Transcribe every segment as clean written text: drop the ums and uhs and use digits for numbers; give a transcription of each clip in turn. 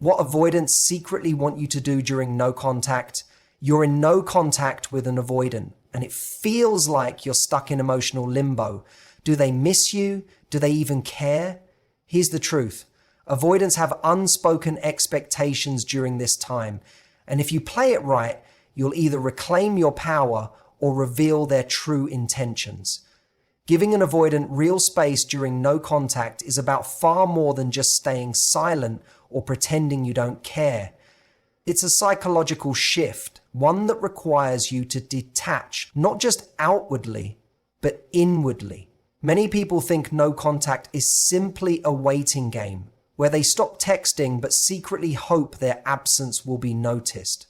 What avoidants secretly want you to do during no contact, you're in no contact with an avoidant, and it feels like you're stuck in emotional limbo. Do they miss you? Do they even care? Here's the truth. Avoidants have unspoken expectations during this time, and if you play it right, you'll either reclaim your power or reveal their true intentions. Giving an avoidant real space during no contact is about far more than just staying silent or pretending you don't care. It's a psychological shift, one that requires you to detach, not just outwardly, but inwardly. Many people think no contact is simply a waiting game, where they stop texting but secretly hope their absence will be noticed.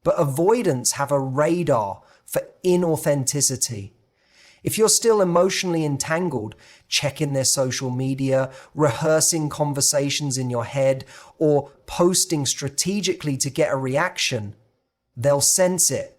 But avoidants have a radar for inauthenticity. If you're still emotionally entangled, checking their social media, rehearsing conversations in your head, or posting strategically to get a reaction, they'll sense it.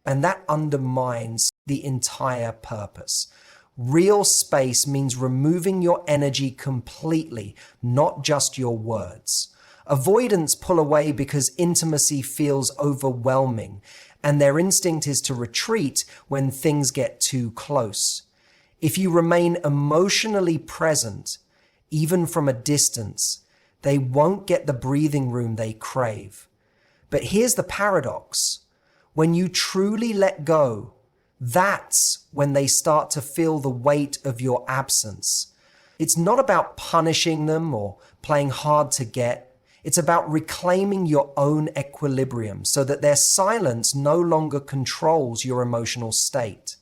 And that undermines the entire purpose. Real space means removing your energy completely, not just your words. Avoidants pull away because intimacy feels overwhelming, and their instinct is to retreat when things get too close. If you remain emotionally present, even from a distance, they won't get the breathing room they crave. But here's the paradox. When you truly let go, that's when they start to feel the weight of your absence. It's not about punishing them or playing hard to get. It's about reclaiming your own equilibrium so that their silence no longer controls your emotional state.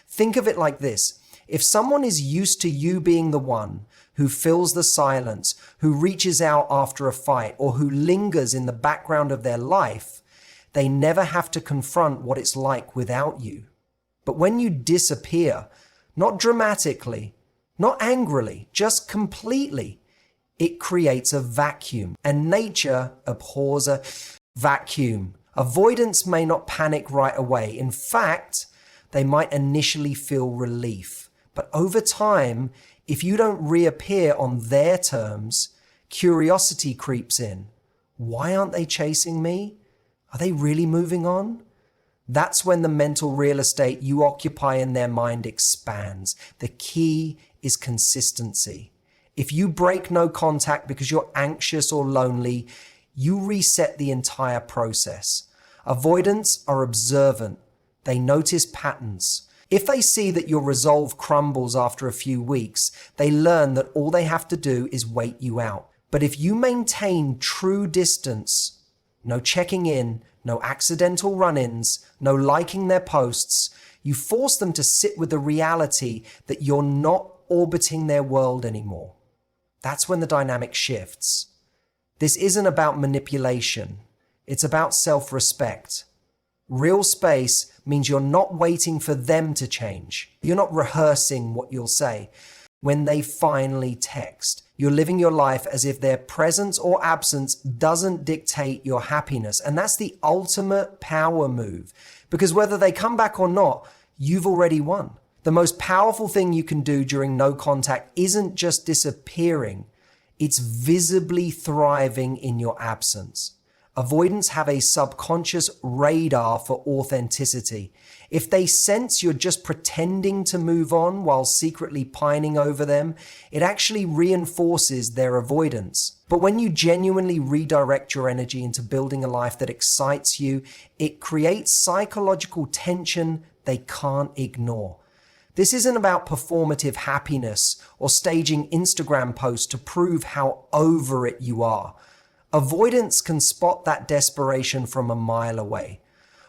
Think of it like this. If someone is used to you being the one who fills the silence, who reaches out after a fight, or who lingers in the background of their life, they never have to confront what it's like without you. But when you disappear, not dramatically, not angrily, just completely, it creates a vacuum, and nature abhors a vacuum. Avoidants may not panic right away. In fact, they might initially feel relief. But over time, if you don't reappear on their terms, curiosity creeps in. Why aren't they chasing me? Are they really moving on? That's when the mental real estate you occupy in their mind expands. The key is consistency. If you break no contact because you're anxious or lonely, you reset the entire process. Avoidants are observant. They notice patterns. If they see that your resolve crumbles after a few weeks, they learn that all they have to do is wait you out. But if you maintain true distance, no checking in, no accidental run-ins, no liking their posts, you force them to sit with the reality that you're not orbiting their world anymore. That's when the dynamic shifts. This isn't about manipulation. It's about self-respect. Real space means you're not waiting for them to change. You're not rehearsing what you'll say. When they finally text, you're living your life as if their presence or absence doesn't dictate your happiness. And that's the ultimate power move. Because whether they come back or not, you've already won. The most powerful thing you can do during no contact isn't just disappearing, it's visibly thriving in your absence. Avoidants have a subconscious radar for authenticity. If they sense you're just pretending to move on while secretly pining over them, it actually reinforces their avoidance. But when you genuinely redirect your energy into building a life that excites you, it creates psychological tension they can't ignore. This isn't about performative happiness or staging Instagram posts to prove how over it you are. Avoidants can spot that desperation from a mile away.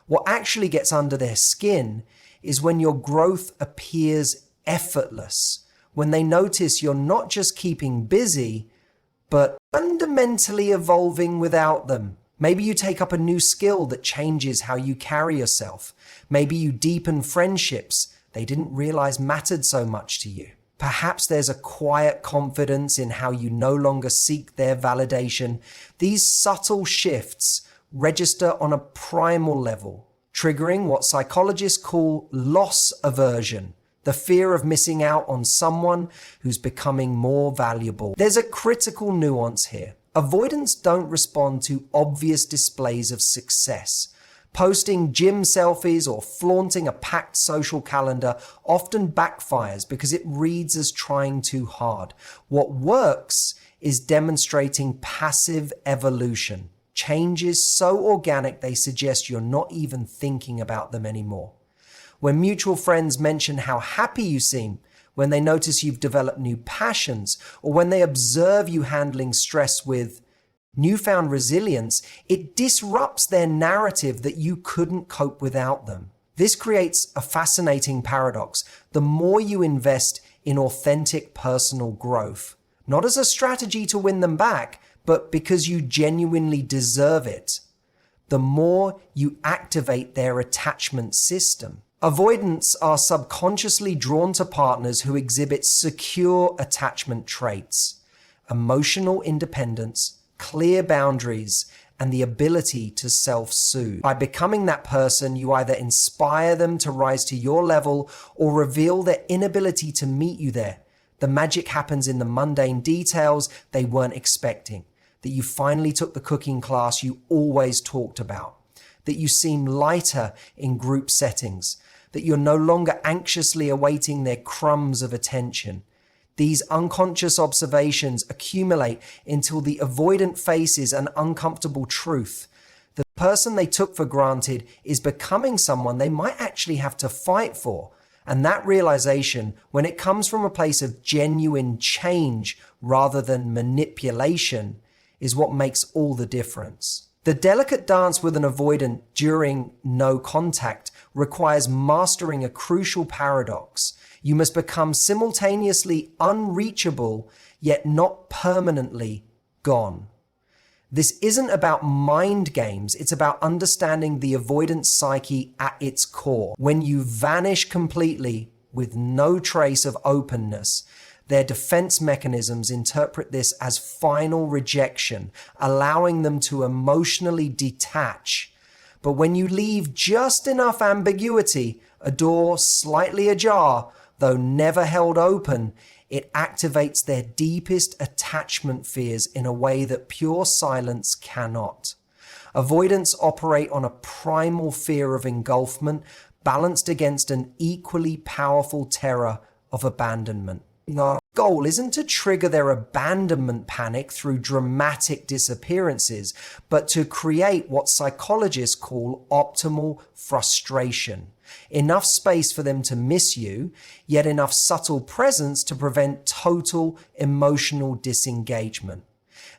What actually gets under their skin is when your growth appears effortless, when they notice you're not just keeping busy, but fundamentally evolving without them. Maybe you take up a new skill that changes how you carry yourself. Maybe you deepen friendships they didn't realize mattered so much to you. Perhaps there's a quiet confidence in how you no longer seek their validation. These subtle shifts register on a primal level, triggering what psychologists call loss aversion, the fear of missing out on someone who's becoming more valuable. There's a critical nuance here. Avoidants don't respond to obvious displays of success. Posting gym selfies or flaunting a packed social calendar often backfires because it reads as trying too hard. What works is demonstrating passive evolution. Changes so organic they suggest you're not even thinking about them anymore. When mutual friends mention how happy you seem, when they notice you've developed new passions, or when they observe you handling stress with newfound resilience, it disrupts their narrative that you couldn't cope without them. This creates a fascinating paradox. The more you invest in authentic personal growth, not as a strategy to win them back, but because you genuinely deserve it, the more you activate their attachment system. Avoidants are subconsciously drawn to partners who exhibit secure attachment traits, emotional independence, clear boundaries, and the ability to self-soothe. By becoming that person, you either inspire them to rise to your level or reveal their inability to meet you there. The magic happens in the mundane details they weren't expecting. That you finally took the cooking class you always talked about. That you seem lighter in group settings. That you're no longer anxiously awaiting their crumbs of attention. These unconscious observations accumulate until the avoidant faces an uncomfortable truth. The person they took for granted is becoming someone they might actually have to fight for. And that realization, when it comes from a place of genuine change rather than manipulation, is what makes all the difference. The delicate dance with an avoidant during no contact requires mastering a crucial paradox. You must become simultaneously unreachable, yet not permanently gone. This isn't about mind games, it's about understanding the avoidant psyche at its core. When you vanish completely with no trace of openness, their defense mechanisms interpret this as final rejection, allowing them to emotionally detach. But when you leave just enough ambiguity, a door slightly ajar, though never held open, it activates their deepest attachment fears in a way that pure silence cannot. Avoidants operate on a primal fear of engulfment, balanced against an equally powerful terror of abandonment. Our goal isn't to trigger their abandonment panic through dramatic disappearances, but to create what psychologists call optimal frustration. Enough space for them to miss you, yet enough subtle presence to prevent total emotional disengagement.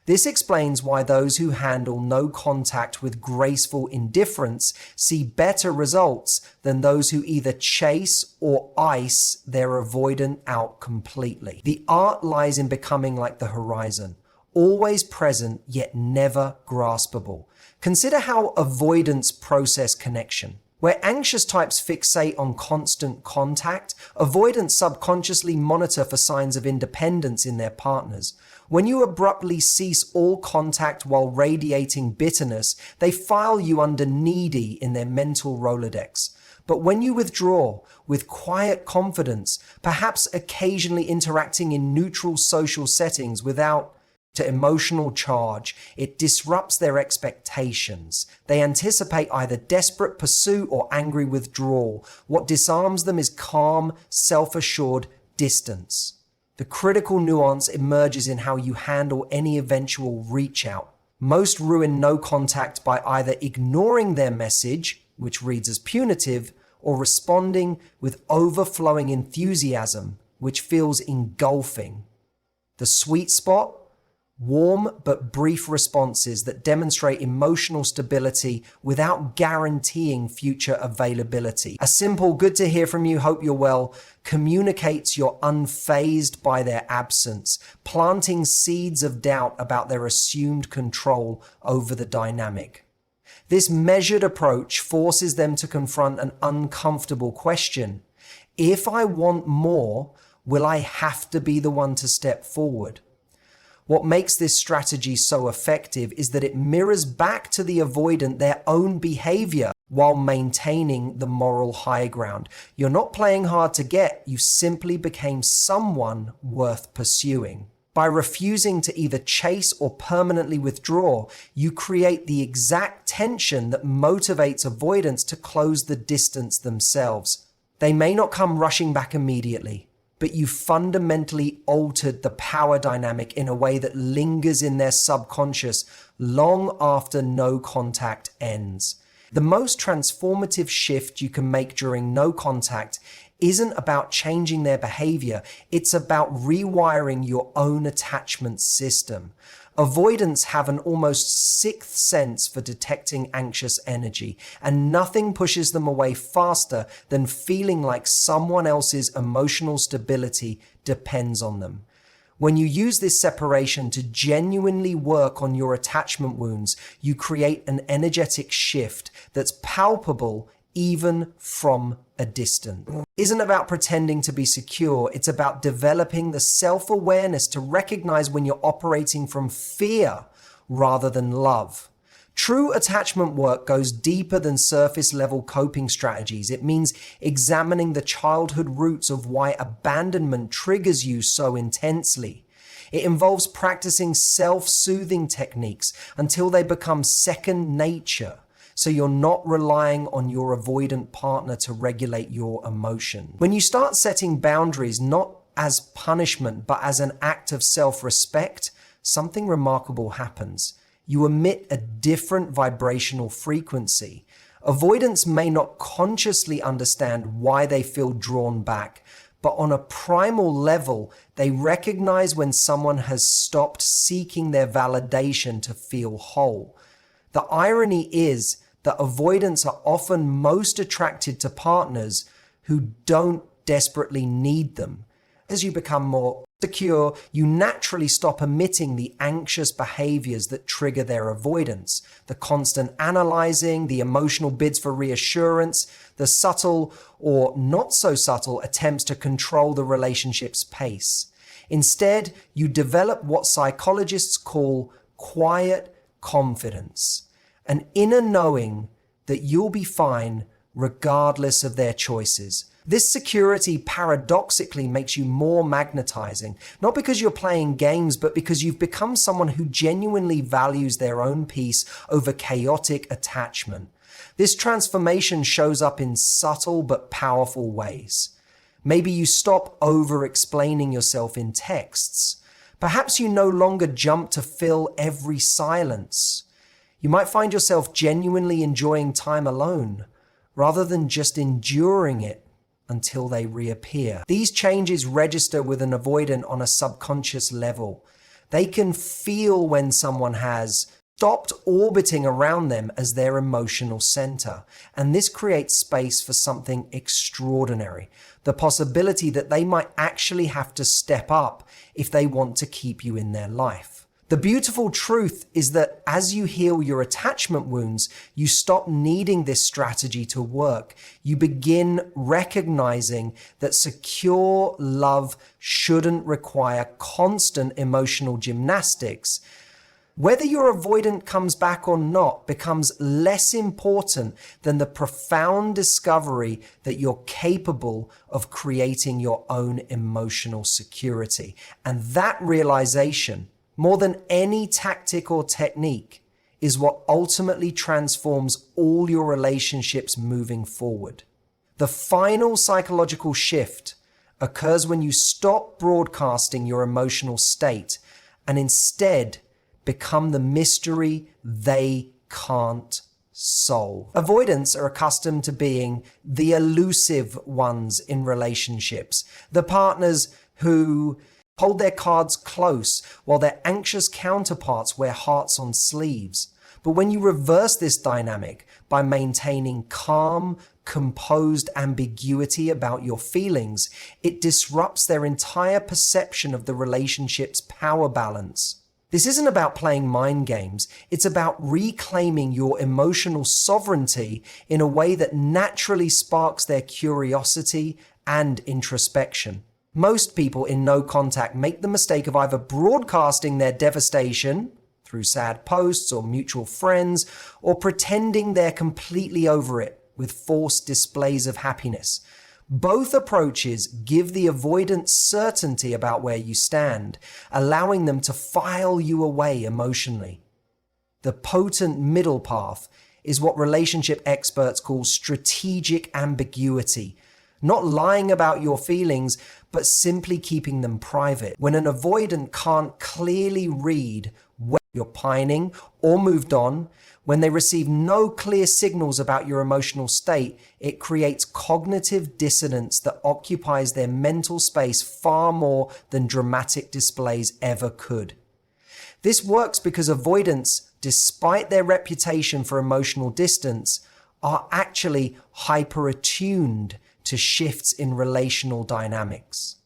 This explains why those who handle no contact with graceful indifference see better results than those who either chase or ice their avoidant out completely. The art lies in becoming like the horizon, always present yet never graspable. Consider how avoidants process connection. Where anxious types fixate on constant contact, avoidants subconsciously monitor for signs of independence in their partners. When you abruptly cease all contact while radiating bitterness, they file you under needy in their mental Rolodex. But when you withdraw with quiet confidence, perhaps occasionally interacting in neutral social settings without to emotional charge, it disrupts their expectations. They anticipate either desperate pursuit or angry withdrawal. What disarms them is calm, self-assured distance. The critical nuance emerges in how you handle any eventual reach out. Most ruin no contact by either ignoring their message, which reads as punitive, or responding with overflowing enthusiasm, which feels engulfing. The sweet spot? Warm but brief responses that demonstrate emotional stability without guaranteeing future availability. A simple "good to hear from you, hope you're well" communicates you're unfazed by their absence, planting seeds of doubt about their assumed control over the dynamic. This measured approach forces them to confront an uncomfortable question. If I want more, will I have to be the one to step forward? What makes this strategy so effective is that it mirrors back to the avoidant their own behavior while maintaining the moral high ground. You're not playing hard to get, you simply became someone worth pursuing. By refusing to either chase or permanently withdraw, you create the exact tension that motivates avoidants to close the distance themselves. They may not come rushing back immediately, but you fundamentally altered the power dynamic in a way that lingers in their subconscious long after no contact ends. The most transformative shift you can make during no contact isn't about changing their behavior, it's about rewiring your own attachment system. Avoidants have an almost sixth sense for detecting anxious energy, and nothing pushes them away faster than feeling like someone else's emotional stability depends on them. When you use this separation to genuinely work on your attachment wounds, you create an energetic shift that's palpable even from a distance. It isn't about pretending to be secure, it's about developing the self-awareness to recognize when you're operating from fear rather than love. True attachment work goes deeper than surface-level coping strategies. It means examining the childhood roots of why abandonment triggers you so intensely. It involves practicing self-soothing techniques until they become second nature, so you're not relying on your avoidant partner to regulate your emotion. When you start setting boundaries not as punishment but as an act of self-respect, something remarkable happens. You emit a different vibrational frequency. Avoidants may not consciously understand why they feel drawn back, but on a primal level, they recognize when someone has stopped seeking their validation to feel whole. The irony is that avoidants are often most attracted to partners who don't desperately need them. As you become more secure, you naturally stop emitting the anxious behaviors that trigger their avoidance. The constant analyzing, the emotional bids for reassurance, the subtle or not so subtle attempts to control the relationship's pace. Instead, you develop what psychologists call quiet confidence, an inner knowing that you'll be fine regardless of their choices. This security paradoxically makes you more magnetizing, not because you're playing games, but because you've become someone who genuinely values their own peace over chaotic attachment. This transformation shows up in subtle but powerful ways. Maybe you stop over-explaining yourself in texts. Perhaps you no longer jump to fill every silence. You might find yourself genuinely enjoying time alone, rather than just enduring it until they reappear. These changes register with an avoidant on a subconscious level. They can feel when someone has stopped orbiting around them as their emotional center, and this creates space for something extraordinary, the possibility that they might actually have to step up if they want to keep you in their life. The beautiful truth is that as you heal your attachment wounds, you stop needing this strategy to work. You begin recognizing that secure love shouldn't require constant emotional gymnastics. Whether your avoidant comes back or not becomes less important than the profound discovery that you're capable of creating your own emotional security. And that realization, more than any tactic or technique, is what ultimately transforms all your relationships moving forward. The final psychological shift occurs when you stop broadcasting your emotional state and instead become the mystery they can't solve. Avoidants are accustomed to being the elusive ones in relationships, the partners who hold their cards close while their anxious counterparts wear hearts on sleeves. But when you reverse this dynamic by maintaining calm, composed ambiguity about your feelings, it disrupts their entire perception of the relationship's power balance. This isn't about playing mind games. It's about reclaiming your emotional sovereignty in a way that naturally sparks their curiosity and introspection. Most people in no contact make the mistake of either broadcasting their devastation through sad posts or mutual friends, or pretending they're completely over it with forced displays of happiness. Both approaches give the avoidant certainty about where you stand, allowing them to file you away emotionally. The potent middle path is what relationship experts call strategic ambiguity, not lying about your feelings, but simply keeping them private. When an avoidant can't clearly read whether you're pining or moved on, when they receive no clear signals about your emotional state, it creates cognitive dissonance that occupies their mental space far more than dramatic displays ever could. This works because avoidants, despite their reputation for emotional distance, are actually hyper-attuned to shifts in relational dynamics.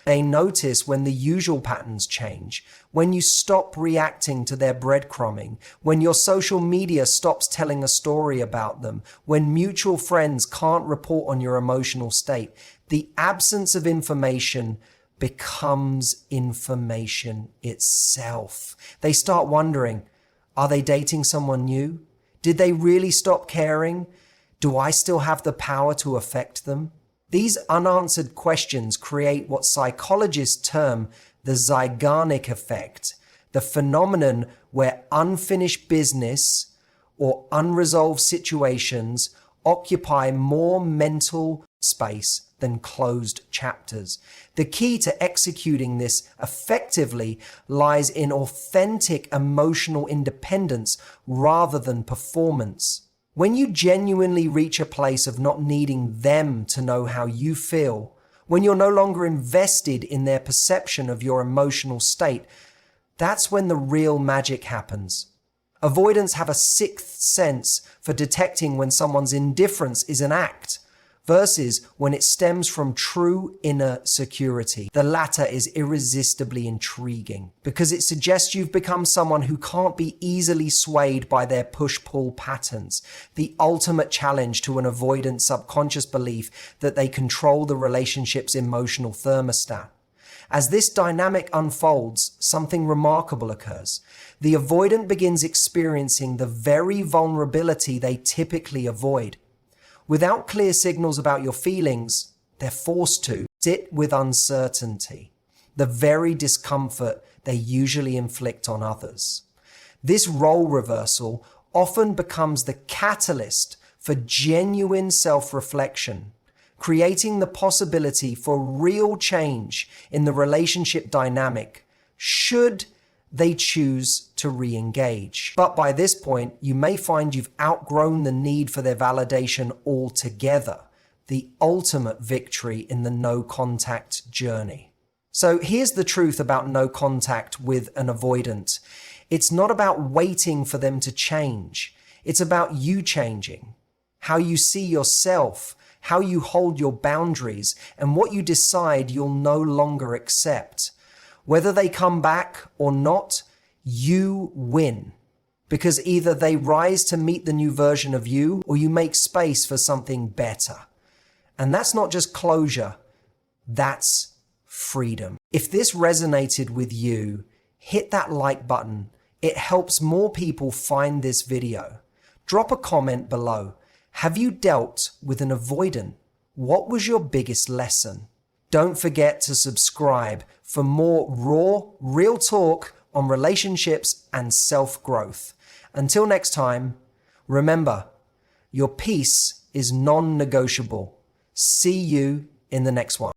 They notice when the usual patterns change, when you stop reacting to their breadcrumbing, when your social media stops telling a story about them, when mutual friends can't report on your emotional state. The absence of information becomes information itself. They start wondering, are they dating someone new? Did they really stop caring? Do I still have the power to affect them? These unanswered questions create what psychologists term the Zeigarnik effect, the phenomenon where unfinished business or unresolved situations occupy more mental space than closed chapters. The key to executing this effectively lies in authentic emotional independence rather than performance. When you genuinely reach a place of not needing them to know how you feel, when you're no longer invested in their perception of your emotional state, that's when the real magic happens. Avoidants have a sixth sense for detecting when someone's indifference is an act versus when it stems from true inner security. The latter is irresistibly intriguing because it suggests you've become someone who can't be easily swayed by their push-pull patterns, the ultimate challenge to an avoidant subconscious belief that they control the relationship's emotional thermostat. As this dynamic unfolds, something remarkable occurs. The avoidant begins experiencing the very vulnerability they typically avoid. Without clear signals about your feelings, they're forced to sit with uncertainty, the very discomfort they usually inflict on others. This role reversal often becomes the catalyst for genuine self-reflection, creating the possibility for real change in the relationship dynamic should they choose to re-engage. But by this point, you may find you've outgrown the need for their validation altogether, the ultimate victory in the no-contact journey. So here's the truth about no contact with an avoidant. It's not about waiting for them to change. It's about you changing, how you see yourself, how you hold your boundaries, and what you decide you'll no longer accept. Whether they come back or not, you win. Because either they rise to meet the new version of you, or you make space for something better. And that's not just closure, that's freedom. If this resonated with you, hit that like button. It helps more people find this video. Drop a comment below. Have you dealt with an avoidant? What was your biggest lesson? Don't forget to subscribe for more raw, real talk on relationships and self-growth. Until next time, remember, your peace is non-negotiable. See you in the next one.